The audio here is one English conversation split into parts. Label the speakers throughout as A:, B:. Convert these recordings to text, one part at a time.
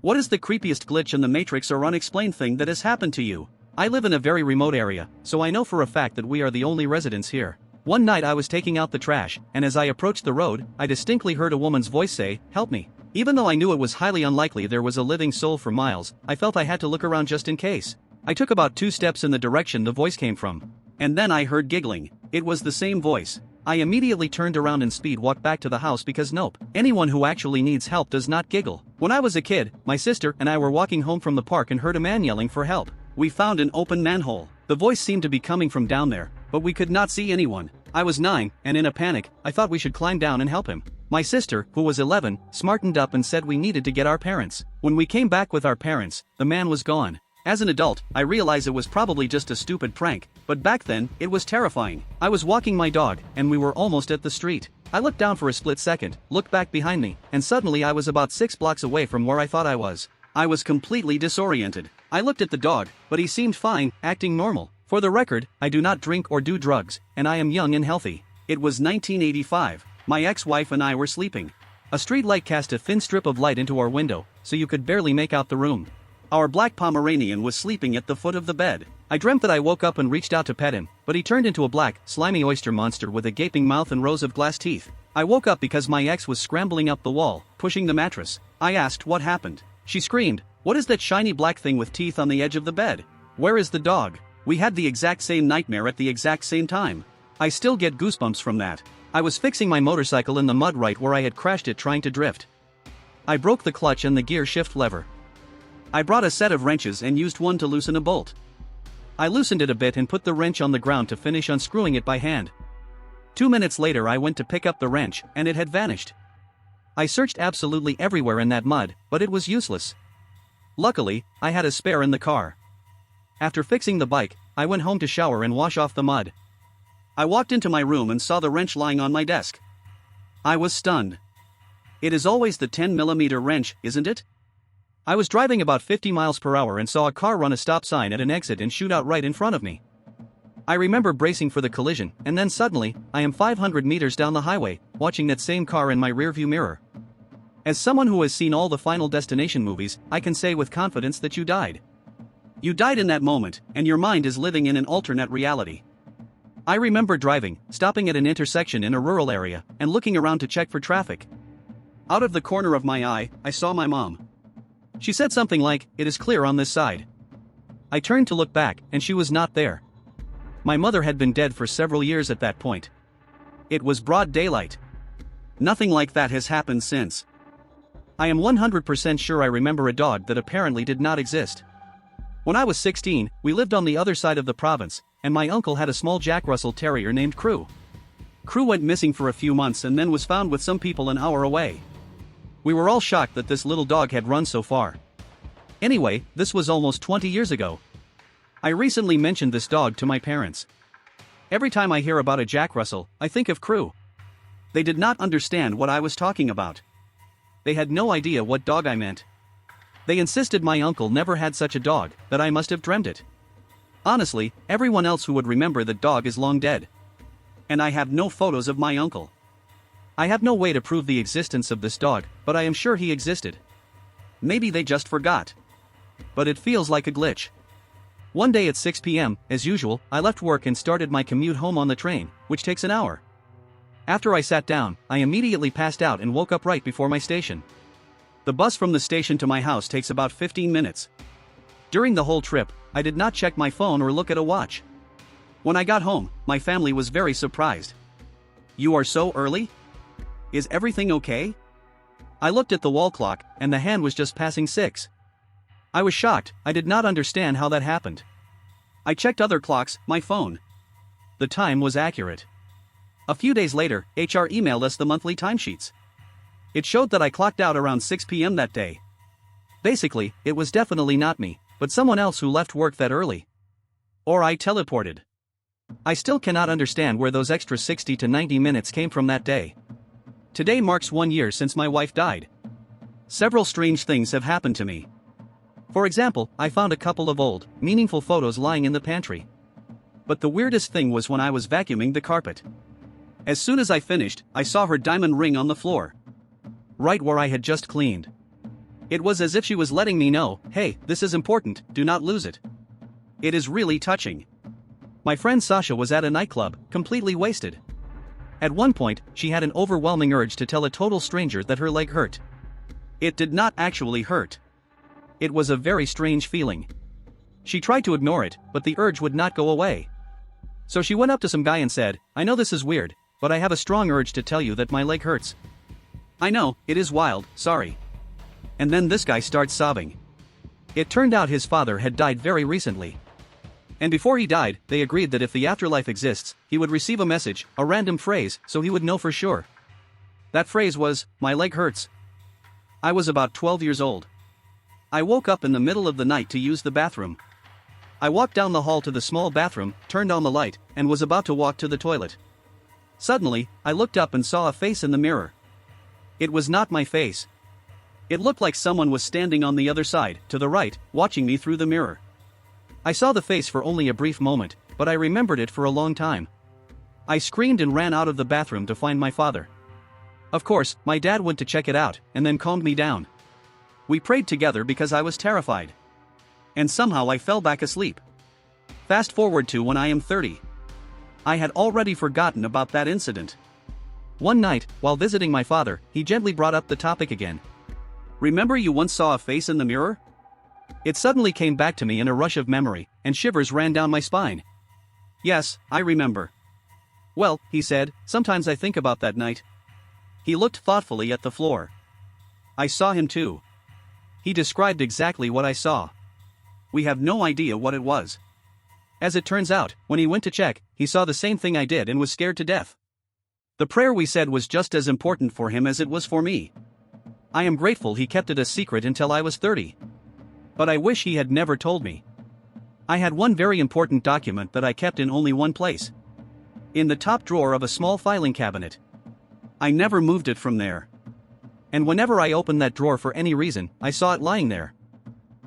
A: What is the creepiest glitch in the Matrix or unexplained thing that has happened to you? I live in a very remote area, so I know for a fact that we are the only residents here. One night I was taking out the trash, and as I approached the road, I distinctly heard a woman's voice say, "Help me." Even though I knew it was highly unlikely there was a living soul for miles, I felt I had to look around just in case. I took about 2 steps in the direction the voice came from. And then I heard giggling. It was the same voice. I immediately turned around and speed walked back to the house because nope, anyone who actually needs help does not giggle. When I was a kid, my sister and I were walking home from the park and heard a man yelling for help. We found an open manhole. The voice seemed to be coming from down there, but we could not see anyone. I was 9, and in a panic, I thought we should climb down and help him. My sister, who was 11, smartened up and said we needed to get our parents. When we came back with our parents, the man was gone. As an adult, I realized it was probably just a stupid prank, but back then, it was terrifying. I was walking my dog, and we were almost at the street. I looked down for a split second, looked back behind me, and suddenly I was about 6 blocks away from where I thought I was. I was completely disoriented. I looked at the dog, but he seemed fine, acting normal. For the record, I do not drink or do drugs, and I am young and healthy. It was 1985. My ex-wife and I were sleeping. A street light cast a thin strip of light into our window, so you could barely make out the room. Our black Pomeranian was sleeping at the foot of the bed. I dreamt that I woke up and reached out to pet him, but he turned into a black, slimy oyster monster with a gaping mouth and rows of glass teeth. I woke up because my ex was scrambling up the wall, pushing the mattress. I asked what happened. She screamed, "What is that shiny black thing with teeth on the edge of the bed? Where is the dog?" We had the exact same nightmare at the exact same time. I still get goosebumps from that. I was fixing my motorcycle in the mud right where I had crashed it trying to drift. I broke the clutch and the gear shift lever. I brought a set of wrenches and used one to loosen a bolt. I loosened it a bit and put the wrench on the ground to finish unscrewing it by hand. 2 minutes later I went to pick up the wrench, and it had vanished. I searched absolutely everywhere in that mud, but it was useless. Luckily, I had a spare in the car. After fixing the bike, I went home to shower and wash off the mud. I walked into my room and saw the wrench lying on my desk. I was stunned. It is always the 10mm wrench, isn't it? I was driving about 50 miles per hour and saw a car run a stop sign at an exit and shoot out right in front of me. I remember bracing for the collision, and then suddenly, I am 500 meters down the highway, watching that same car in my rearview mirror. As someone who has seen all the Final Destination movies, I can say with confidence that you died. You died in that moment, and your mind is living in an alternate reality. I remember driving, stopping at an intersection in a rural area, and looking around to check for traffic. Out of the corner of my eye, I saw my mom. She said something like, "It is clear on this side." I turned to look back, and she was not there. My mother had been dead for several years at that point. It was broad daylight. Nothing like that has happened since. I am 100% sure I remember a dog that apparently did not exist. When I was 16, we lived on the other side of the province, and my uncle had a small Jack Russell Terrier named Crew. Crew went missing for a few months and then was found with some people an hour away. We were all shocked that this little dog had run so far. Anyway, this was almost 20 years ago. I recently mentioned this dog to my parents. Every time I hear about a Jack Russell, I think of Crew. They did not understand what I was talking about. They had no idea what dog I meant. They insisted my uncle never had such a dog, that I must have dreamt it. Honestly, everyone else who would remember that dog is long dead. And I have no photos of my uncle. I have no way to prove the existence of this dog, but I am sure he existed. Maybe they just forgot. But it feels like a glitch. One day at 6 p.m., as usual, I left work and started my commute home on the train, which takes an hour. After I sat down, I immediately passed out and woke up right before my station. The bus from the station to my house takes about 15 minutes. During the whole trip, I did not check my phone or look at a watch. When I got home, my family was very surprised. "You are so early? Is everything okay?" I looked at the wall clock, and the hand was just passing 6. I was shocked. I did not understand how that happened. I checked other clocks, my phone. The time was accurate. A few days later, HR emailed us the monthly timesheets. It showed that I clocked out around 6 p.m. that day. Basically, it was definitely not me, but someone else who left work that early. Or I teleported. I still cannot understand where those extra 60 to 90 minutes came from that day. Today marks 1 year since my wife died. Several strange things have happened to me. For example, I found a couple of old, meaningful photos lying in the pantry. But the weirdest thing was when I was vacuuming the carpet. As soon as I finished, I saw her diamond ring on the floor. Right where I had just cleaned. It was as if she was letting me know, hey, this is important, do not lose it. It is really touching. My friend Sasha was at a nightclub, completely wasted. At one point, she had an overwhelming urge to tell a total stranger that her leg hurt. It did not actually hurt. It was a very strange feeling. She tried to ignore it, but the urge would not go away. So she went up to some guy and said, I know this is weird, but I have a strong urge to tell you that my leg hurts. I know, it is wild, sorry. And then this guy starts sobbing. It turned out his father had died very recently. And before he died, they agreed that if the afterlife exists, he would receive a message, a random phrase, so he would know for sure. That phrase was, my leg hurts. I was about 12 years old. I woke up in the middle of the night to use the bathroom. I walked down the hall to the small bathroom, turned on the light, and was about to walk to the toilet. Suddenly, I looked up and saw a face in the mirror. It was not my face. It looked like someone was standing on the other side, to the right, watching me through the mirror. I saw the face for only a brief moment, but I remembered it for a long time. I screamed and ran out of the bathroom to find my father. Of course, my dad went to check it out, and then calmed me down. We prayed together because I was terrified. And somehow I fell back asleep. Fast forward to when I am 30. I had already forgotten about that incident. One night, while visiting my father, he gently brought up the topic again. Remember you once saw a face in the mirror? It suddenly came back to me in a rush of memory, and shivers ran down my spine. Yes, I remember. Well, he said, sometimes I think about that night. He looked thoughtfully at the floor. I saw him too. He described exactly what I saw. We have no idea what it was. As it turns out, when he went to check, he saw the same thing I did and was scared to death. The prayer we said was just as important for him as it was for me. I am grateful he kept it a secret until I was 30. But I wish he had never told me. I had one very important document that I kept in only one place. In the top drawer of a small filing cabinet. I never moved it from there. And whenever I opened that drawer for any reason, I saw it lying there.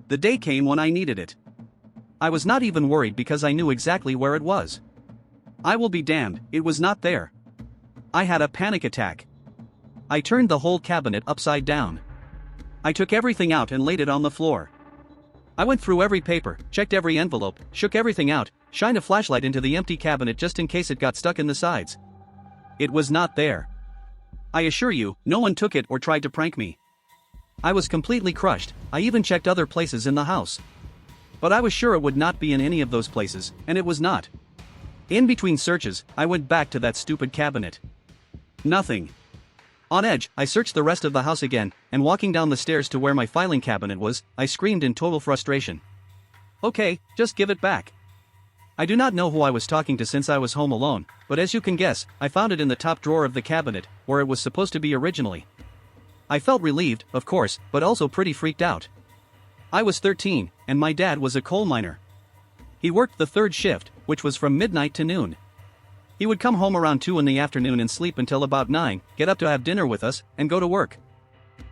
A: The day came when I needed it. I was not even worried because I knew exactly where it was. I will be damned, it was not there. I had a panic attack. I turned the whole cabinet upside down. I took everything out and laid it on the floor. I went through every paper, checked every envelope, shook everything out, shined a flashlight into the empty cabinet just in case it got stuck in the sides. It was not there. I assure you, no one took it or tried to prank me. I was completely crushed. I even checked other places in the house. But I was sure it would not be in any of those places, and it was not. In between searches, I went back to that stupid cabinet. Nothing. On edge, I searched the rest of the house again, and walking down the stairs to where my filing cabinet was, I screamed in total frustration. Okay, just give it back. I do not know who I was talking to since I was home alone, but as you can guess, I found it in the top drawer of the cabinet, where it was supposed to be originally. I felt relieved, of course, but also pretty freaked out. I was 13, and my dad was a coal miner. He worked the third shift, which was from midnight to noon. He would come home around 2 in the afternoon and sleep until about 9, get up to have dinner with us, and go to work.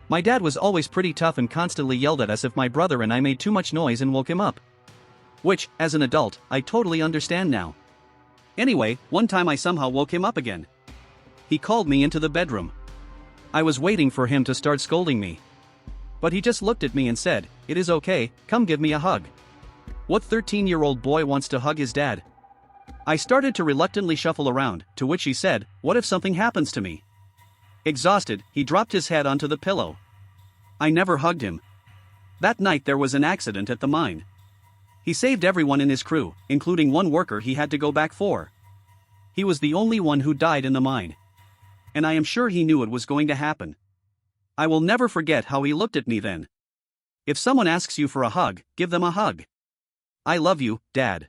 A: My dad was always pretty tough and constantly yelled at us if my brother and I made too much noise and woke him up. Which, as an adult, I totally understand now. Anyway, one time I somehow woke him up again. He called me into the bedroom. I was waiting for him to start scolding me. But he just looked at me and said, "It is okay, come give me a hug." What 13-year-old boy wants to hug his dad? I started to reluctantly shuffle around, to which he said, "What if something happens to me?" Exhausted, he dropped his head onto the pillow. I never hugged him. That night there was an accident at the mine. He saved everyone in his crew, including one worker he had to go back for. He was the only one who died in the mine. And I am sure he knew it was going to happen. I will never forget how he looked at me then. If someone asks you for a hug, give them a hug. I love you, Dad.